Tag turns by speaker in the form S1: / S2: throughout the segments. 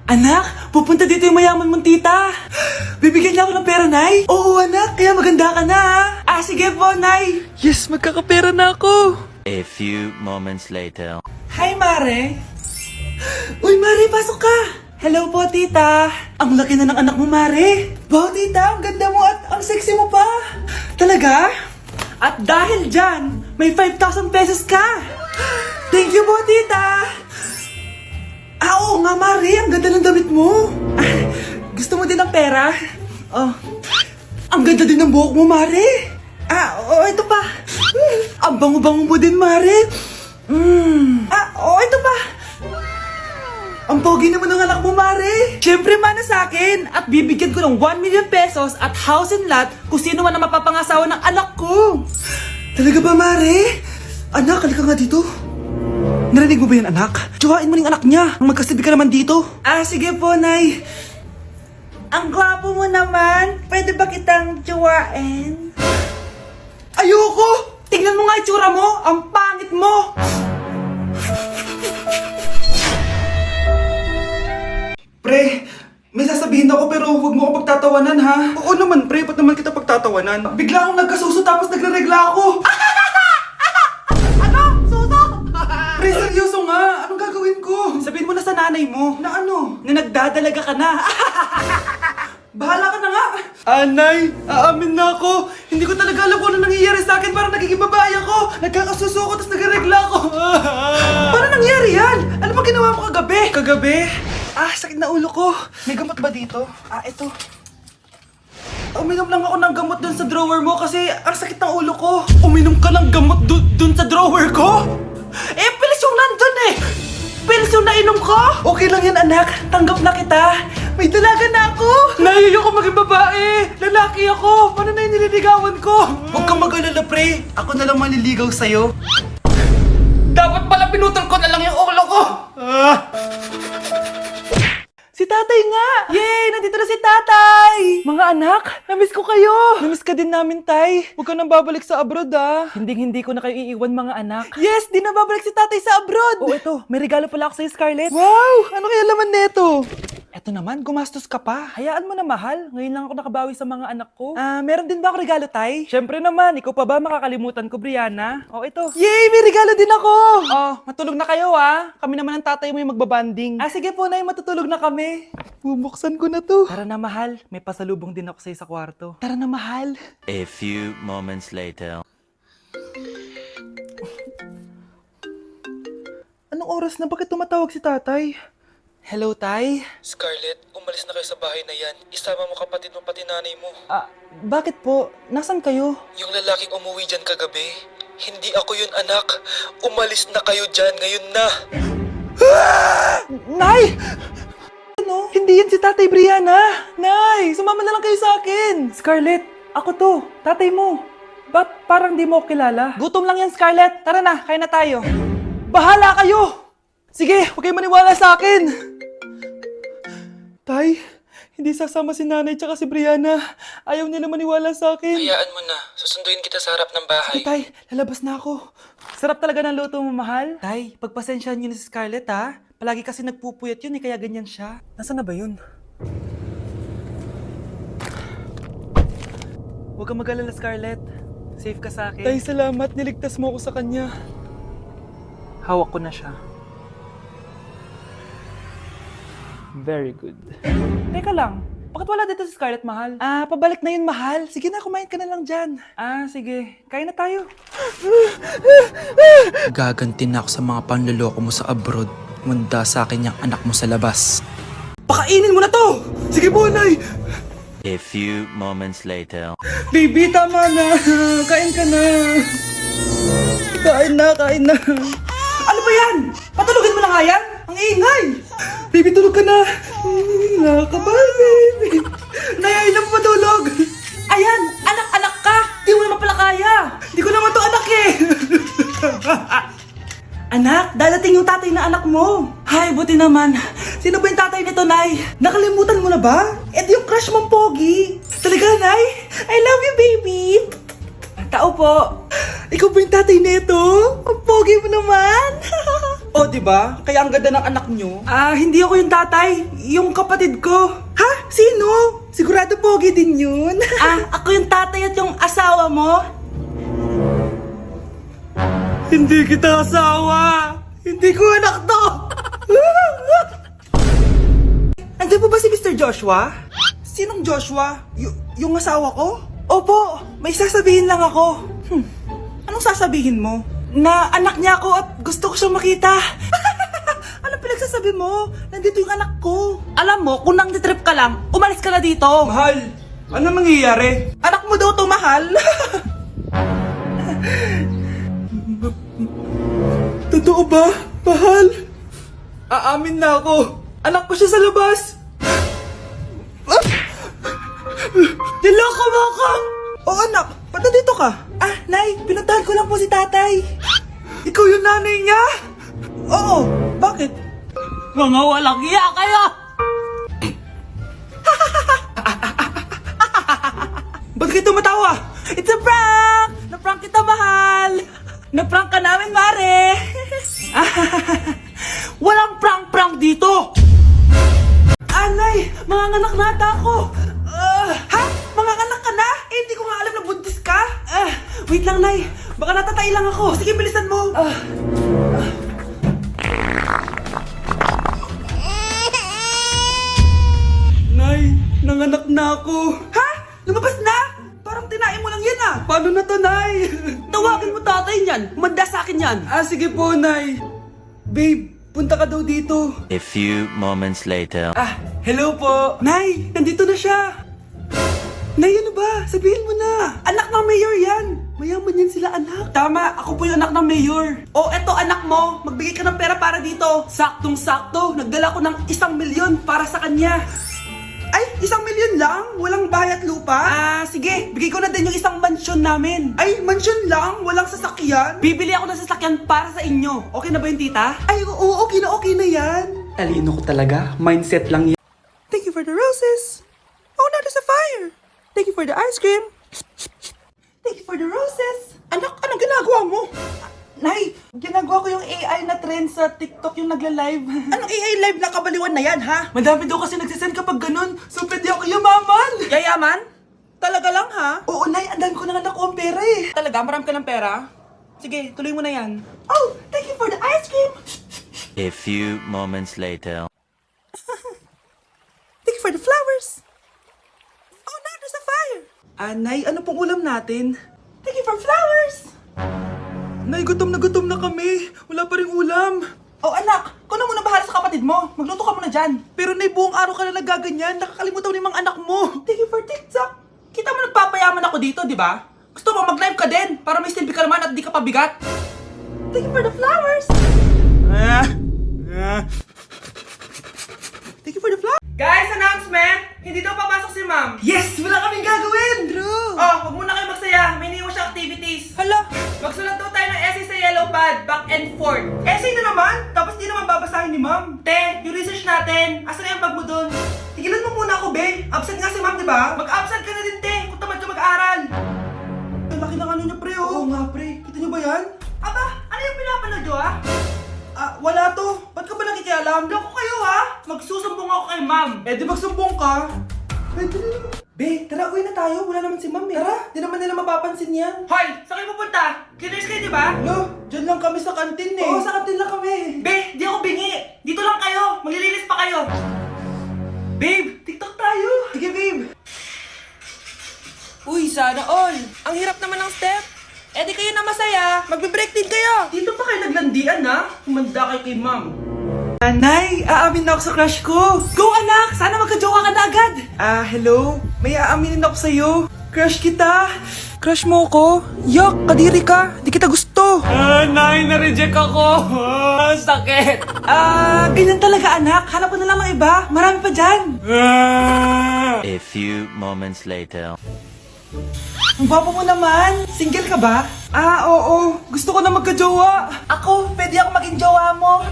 S1: Anak, pupunta dito yung mayaman mong tita. Bibigyan niya ako ng pera, Nay. Oo, anak, kaya maganda ka na. Sige po, Nay. Yes, magkakapera na ako.
S2: A few moments later.
S1: Hi, Mare. Uy, Mare, pasok ka. Hello po, tita. Ang laki na ng anak mo, Mare. Wow, tita, ang ganda mo at ang sexy mo pa. Talaga? At dahil dyan, may 5,000 pesos ka. Thank you po, tita. Oo nga, Mare. Ang ganda ng damit mo. Gusto mo din ng pera? Oh. Ang ganda din ng buhok mo, Mare. Oo, ito pa. Ang bango-bango mo din, Mare. Ito pa. Ang pogi naman ng anak mo, Mare. Siyempre, mana sa akin. At bibigyan ko ng 1 million pesos at house and lot kung sino man ang mapapangasawa ng anak ko. Talaga ba, Mare? Anak, halika nga dito. Narinig mo ba yan, anak? Tsuhain mo ng anak niya. Ang magkasibi ka naman dito. Sige po, Nay. Ang gwapo mo naman. Pwede ba kitang tsuhain? Ayoko! Tingnan mo nga itsura mo. Ang pangit mo. Pre, may sasabihin ako pero huwag mo ako pagtatawanan, ha? Oo naman, pre. Ba't naman kita pagtatawanan? Bigla akong nagkasuso tapos nagre-regla ako. Ano? Suso? Pre, seryoso nga. Anong gagawin ko? Sabihin mo na sa nanay mo. Na ano? Na nagdadalaga ka na. Bahala ka na nga. Anay, aamin na ako. Hindi ko talaga alam kung ano nangyayari sa akin. Parang nagiging babae ako. Nagkakasuso ko tapos nagre-regla ako. Paano nangyari yan? Ano ba ginawa mo kagabi? Kagabi? Sakit na ulo ko. May gamot ba dito? Ito. Uminom lang ako ng gamot dun sa drawer mo kasi ang sakit ng ulo ko. Uminom ka ng gamot dun sa drawer ko? Pilis yung nandun eh! Pilis yung nainom ko? Okay lang yan, anak. Tanggap na kita. May dalaga na ako. Nahiyo ko maging babae. Lalaki ako. Paano na yung nililigawan ko? Huwag kang mag-alala, pre. Ako na lang manliligaw sa'yo. Dapat pala pinutol ko na lang yung ulo ko. Si tatay nga! Yay! Nandito na si tatay! Mga anak, namiss ko kayo! Namiss ka din namin, tay. Huwag ka nang babalik sa abroad, Hindi ko na kayo iiwan, mga anak. Yes! Di na babalik si tatay sa abroad! Ito. May regalo pala ako sa'yo, Scarlett. Wow! Ano kaya laman neto? Eto naman, gumastos ka pa. Hayaan mo na, mahal. Ngayon lang ako nakabawi sa mga anak ko. Meron din ba ako regalo, tay? Siyempre naman. Ikaw pa ba makakalimutan ko, Brianna? Ito. Yay! May regalo din ako! Matulog na kayo, Kami naman ang tatay mo yung magbabanding. Sige po, nay. Matutulog na kami. Bubuksan ko na to. Tara na, mahal. May pasalubong din ako sa'yo sa kwarto. Tara na, mahal.
S2: A few moments later.
S1: Anong oras na? Bakit tumatawag si tatay? Hello, tay?
S3: Scarlett, umalis na kayo sa bahay na yan. Isama mo kapatid mo pati nanay mo.
S1: Bakit po? Nasaan kayo?
S3: Yung lalaking umuwi dyan kagabi, hindi ako yun, anak. Umalis na kayo dyan ngayon na.
S1: Nay! Ano? Hindi yan si Tatay Brianna! Nay! Sumama na lang kayo sa akin! Scarlett, ako to. Tatay mo. Ba't parang di mo kilala? Gutom lang yan, Scarlett. Tara na, kain na tayo. Bahala kayo! Sige, huwag kayo maniwala sa akin! Tay, hindi sasama si nanay tsaka si Brianna. Ayaw nila maniwala sa akin.
S3: Hayaan mo na. Susunduin kita sa harap ng bahay.
S1: Sige, tay. Lalabas na ako. Sarap talaga ng luto mo, mahal. Tay, pagpasensyahan niyo na si Scarlett, Palagi kasi nagpupuyat yun, kaya ganyan siya. Nasaan na ba yun? Huwag kang mag-alala, Scarlett. Safe ka sa akin. Tay, salamat. Niligtas mo ako sa kanya. Hawak ko na siya. Very good. Teka lang. Bakit wala dito si Scarlett, mahal? Pabalik na yun, mahal. Sige na, kumain ka na lang dyan. Sige. Kain na tayo.
S4: Gaganti na ako sa mga panloloko mo sa abroad. Munda sa akin yung anak mo sa labas.
S1: Pakainin mo na to! Sige po, Nay!
S2: A few moments later.
S1: Baby, tama na. Kain ka na. Kain na. Ano ba yan? Patulugin mo na nga yan? Ang ingay! Baby, tulog ka na. Nakakabal, baby. Nay, na matulog. Ayan, anak-anak ka. Di mo naman pala kaya. Di ko naman to anak eh. Anak, dadating yung tatay na anak mo. Hay, buti naman. Sino ba yung tatay nito, Nay? Nakalimutan mo na ba? Ito yung crush mong pogi. Talaga, Nay? I love you, baby. Tao po. Ikaw ba yung tatay nito? Ang pogi mo naman. O, di ba? Kaya ang ganda ng anak nyo. Hindi ako yung tatay. Yung kapatid ko. Ha? Sino? Sigurado pogi din yun. Ako yung tatay at yung asawa mo? Hindi kita asawa. Hindi ko anak to. Andiyan po ba si Mr. Joshua? Sinong Joshua? Yung asawa ko? Opo, may sasabihin lang ako. Anong sasabihin mo? Na anak niya ako at gusto ko siyang makita. Anong pinagsasabi mo? Nandito yung anak ko. Alam mo, kung nang trip ka lang, umalis ka na dito. Mahal, ano mangyayari? Anak mo daw to, mahal. Totoo ba, mahal? Aamin na ako. Anak ko siya sa labas. Niloko mo ako! Oo, anak. Ba't nandito ka? Nay, pinuntahan ko lang po si tatay. Ikaw yung nanay niya? Oo. Bakit? Mga walang iya kayo! Ba't kayo tumatawa? It's a prank! Na-prank kita, mahal! Na-prank ka namin, mare! Walang prank-prank dito! Anay! Mga anak nata ako! Ha? Mga anak ka na? Hindi ko nga alam na buntis ka! Wait lang, Nay! Baka natatay lang ako! Sige, bilisan mo! Nay! Nanganak na ako! Ha? Lumabas na? Parang tinain mo lang yan ah! Paano na to, Nay? Tawagin mo tatay niyan! Manda sa akin yan! Sige po, Nay! Babe, punta ka daw dito!
S2: A few moments later.
S1: Hello po! Nay, nandito na siya! Nay, ano ba? Sabihin mo na! Anak ng mayor yan! Mayaman yan sila, anak. Tama, ako po yung anak ng mayor. Eto anak mo, magbigay ka ng pera para dito. Saktong-sakto, nagdala ko ng 1,000,000 para sa kanya. Ay, 1,000,000 lang? Walang bahay at lupa? Sige, bigay ko na din yung isang mansyon namin. Ay, mansyon lang? Walang sasakyan? Bibili ako ng sasakyan para sa inyo. Okay na ba yung tita? Ay, oo, okay na yan. Talino ko talaga, mindset lang yan. Thank you for the roses. Oh, now there's a fire. Thank you for the ice cream. Thank you for the roses. Anak, anong ginagawa mo? Nay, ginagawa ko yung AI na trend sa TikTok yung nagla-live. Anong AI live na kabaliwan na yan, ha? Madami daw kasi nagsisend kapag ganun. So, pwede ako yumaman. Yayaman? Talaga lang, ha? Oo, Nay, ang dami ko na nga nakuha ang pera eh. Talaga? Marami ka ng pera? Sige, tuloy mo na yan. Oh, thank you for the ice cream.
S2: A few moments later.
S1: Thank you for the flowers. Oh, now there's a fire. Nay, ano pong ulam natin? Thank you for flowers. Nay, gutom na kami. Wala pa rin ulam. Oh, anak, kung na muna bahala sa kapatid mo. Magluto ka muna dyan. Pero Nay, buong araw ka na nagaganyan. Nakakalimutan mo yung mga anak mo. Thank you for TikTok. Kita mo nagpapayaman ako dito, di ba? Gusto mo mag-live ka din para may silbi ka naman at di ka pabigat. Thank you for the flowers. Thank you for the flowers. Guys, announcement! Hindi daw papasok si ma'am. Yes! Wala kaming gagawin! True! Huwag muna kayo magsaya. May iniwan siya activities. Hala! Magsulat daw tayo ng essay sa yellow pad, back and forth. Essay na naman? Tapos di naman babasahin ni ma'am. Te, yung research natin. Asan na yung bag mo dun? Tigilan mo muna ako, be. Absent nga si ma'am, di ba? Mag-absent ka na din, te. Kung tamad ka mag-aaral. Ang laki ng ano niya, pre, oh. Oo nga, pre. Kita niyo ba yan? Aba, ano yung pinapanood nyo, ha? Wala to. Ba't ka ba nakikialam? Loko kayo, ha? Magsusumbong ako kay ma'am. Di magsumbong ka. Pwede na naman. Be, tara, uwi na tayo. Wala naman si ma'am, eh. Tara, di naman nila mapapansin yan. Hoy, saan kayo pupunta? Cleaners kayo, di ba? No, dyan lang kami sa kantin, eh. Oo, sa kantin lang kami. Be, di ako bingi. Dito lang kayo. Maglilinis pa kayo. Babe, TikTok tayo. Sige, babe. Uy, sana all. Ang hirap naman ng step. Di kayo na masaya. Magbe-break din kayo. Dito pa kayo naglandian, ha? Kumanda kayo kay ma'am. Nay, aamin na ako sa crush ko. Go, anak! Sana magka-jowa ka na agad. Hello? May aaminin ako sa'yo. Crush kita. Crush mo ko? Yak, kadiri ka. Di kita gusto. Nay, na-reject ako. Sakit. Ganyan talaga, anak. Hanap ko na lang ng iba. Marami pa dyan.
S2: A few moments later.
S1: Ang baba mo naman. Single ka ba? Oo. Gusto ko na magka-jowa. Ako, pwede ako maging jowa mo.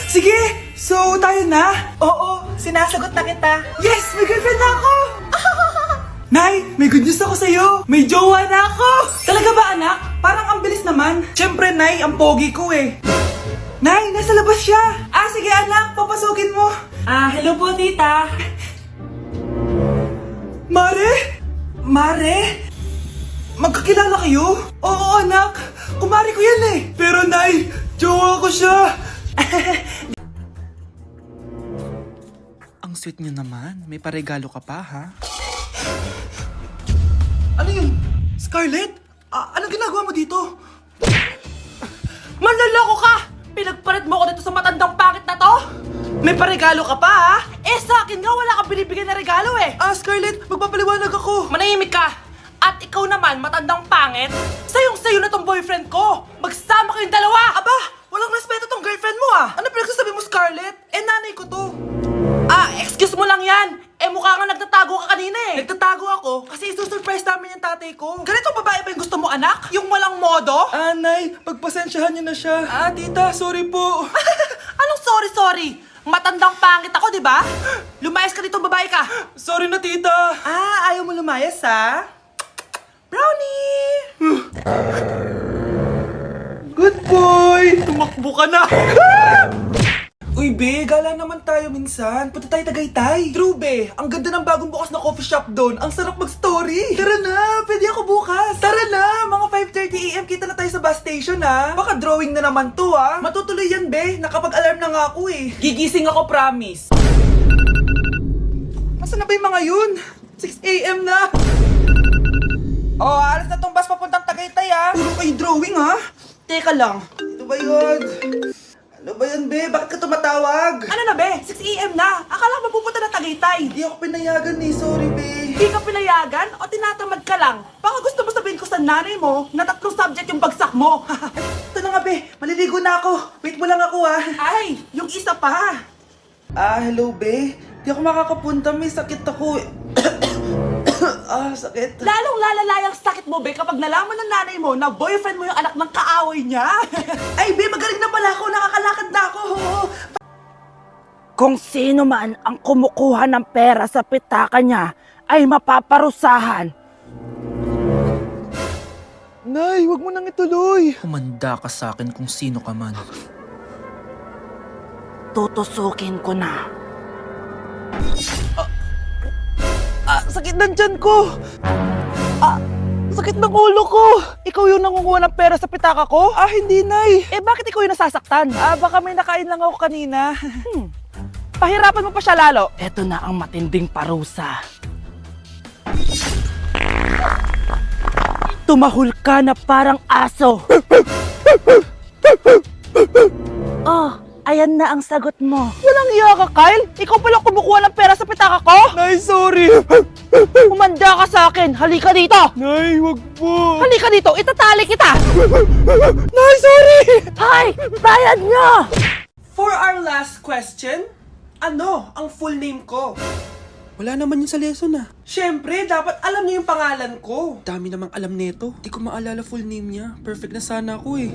S1: Sige, so tayo na? Oo, sinasagot na kita. Yes, may girlfriend na ako. Nay, may good news ako sa'yo. May jowa na ako. Talaga ba, anak? Parang ang bilis naman. Siyempre, Nay, ang pogi ko eh. Nay, nasa labas siya! Ah, sige anak, papasukin mo! Hello po, tita! Mare? Mare? Magkakilala kayo? Oo, anak! Kumari ko yan eh! Pero Nay, jowa ko siya!
S4: Ang sweet niyo naman. May paregalo ka pa, ha?
S1: Ano yun? Scarlett? Anong ginagawa mo dito? Manloloko ka! Pinagpalit mo ko dito sa matandang pangit na to? May paregalo ka pa, ha? Eh, sa akin nga, wala kang binibigyan na regalo, eh. Scarlett, magpapaliwanag ako. Manahimik ka. At ikaw naman, matandang pangit. Sayong-sayo na tong boyfriend ko. Magsama kayong dalawa. Aba, walang respeto tong girlfriend mo, ah. Ano pinagsasabi mo, Scarlett? Eh, nanay ko to. Excuse mo lang yan. Eh, mukha nga nagtatago ka kanina eh. Nagtatago ako kasi isusurprise namin yung tatay ko. Ganitong babae ba yung gusto mo, anak? Yung walang modo?
S4: Nay, pagpasensyahan niyo na siya. Tita, sorry po.
S1: Anong sorry? Matandang pangit ako, di ba? Lumayas ka dito, babae ka.
S4: Sorry na, tita.
S1: Ayaw mo lumayas, ha? Brownie! Good boy! Tumakbo ka na! Uy, be, gala naman tayo minsan. Punta tayo Tagaytay. True, be. Ang ganda ng bagong bukas na coffee shop doon. Ang sarap mag-story. Tara na, pwede ako bukas. Tara na, mga 5:30 AM kita na tayo sa bus station, ha? Baka drawing na naman to, ha? Matutuloy yan, be. Nakapag-alarm na nga ako, eh. Gigising ako, promise. Nasaan na ba yung mga yun? 6 AM na. Alas na tong bus papuntang Tagaytay, ha? Puro kayo drawing, ha? Teka lang. Ito ba yun? Ano ba yan, be? Bakit ka tumatawag? Ano na, be? 6 AM na. Akala ko mapupunta na Tagaytay. Hindi ako pinayagan eh. Sorry, be. Hindi ka pinayagan? O tinatamad ka lang? Baka gusto mo sabihin ko sa nanay mo na 3 subject yung bagsak mo. Ito na nga, be. Maliligo na ako. Wait mo lang ako, ha? Ay, yung isa pa. Hello, be. Di ako makakapunta. May sakit ako. Sakit. Lalong lalala yung sakit mo, be, kapag nalaman ng nanay mo na boyfriend mo yung anak ng kaaway niya. Ay, be, magaling na pala ako. Nakakalakad na ako.
S5: Kung sino man ang kumukuha ng pera sa pitaka niya ay mapaparusahan.
S1: Nay, wag mo nang ituloy.
S4: Humanda ka sa akin kung sino ka man.
S5: Tutusukin ko na.
S1: Sakit ng tiyan ko. Sakit ng ulo ko. Ikaw yung nangunguha ng pera sa pitaka ko? Hindi, Nay. Eh, bakit ikaw yung nasasaktan? Baka may nakain lang ako kanina. Pahirapan mo pa siya lalo.
S5: Ito na ang matinding parusa. Tumahol ka na parang aso. Ayan na ang sagot mo.
S1: Walang iya ka, Kyle. Ikaw pala kumukuha ng pera sa pitaka ko? Nay, sorry.
S5: Umanda ka sa akin. Halika dito.
S1: Nay, wag po.
S5: Halika dito. Itatali kita.
S1: Nay, sorry.
S5: Hay! Bayad nyo!
S1: For our last question, ano ang full name ko?
S4: Wala naman yun sa lesson,
S1: Siyempre, dapat alam niyo yung pangalan ko.
S4: Dami namang alam nito. Di ko maalala full name niya. Perfect na sana ako, eh.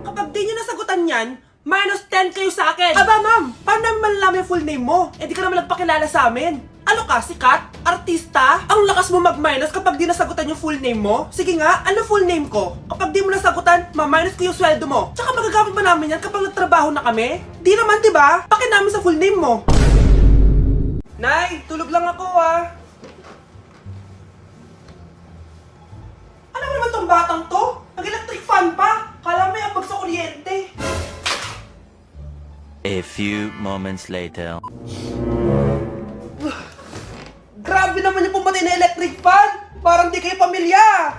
S1: Kapag di niyo nasagutan yan, minus 10 kayo sa akin. Aba, ma'am, paano namin malalaman yung full name mo? Eh, di ka naman nagpakilala sa amin. Ano ka, sikat? Artista? Ang lakas mo mag-minus kapag di nasagutan yung full name mo? Sige nga, ano full name ko? Kapag di mo nasagutan, ma-minus ko yung sweldo mo. Tsaka magagamit ba namin yan kapag nagtrabaho na kami? Di naman, di ba? Pakin namin sa full name mo. Nay, tulog lang ako, Ano naman tong batang to? Nag-electric fan pa. Kala mo yung abag sa kuryente.
S2: A few moments later.
S1: Grabe naman yung pumatay na electric fan! Parang di kayo pamilya!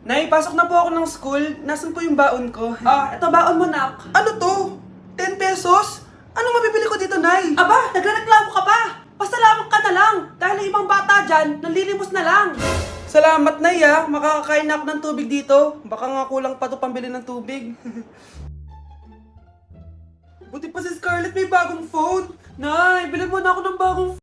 S1: Nay, pasok na po ako ng school. Nasaan po yung baon ko? Eto baon mo, nak. Ano to? 10 pesos? Anong mabibili ko dito, Nay? Aba, nagreklamo ka pa! Pasalamat ka na lang! Dahil yung ibang bata dyan, nanlilimos na lang! Salamat, Nay, Makakakain na ako ng tubig dito. Baka nga kulang pa to pambili ng tubig. Buti pa si Scarlett may bagong phone. Nay, bilhin mo na ako ng bagong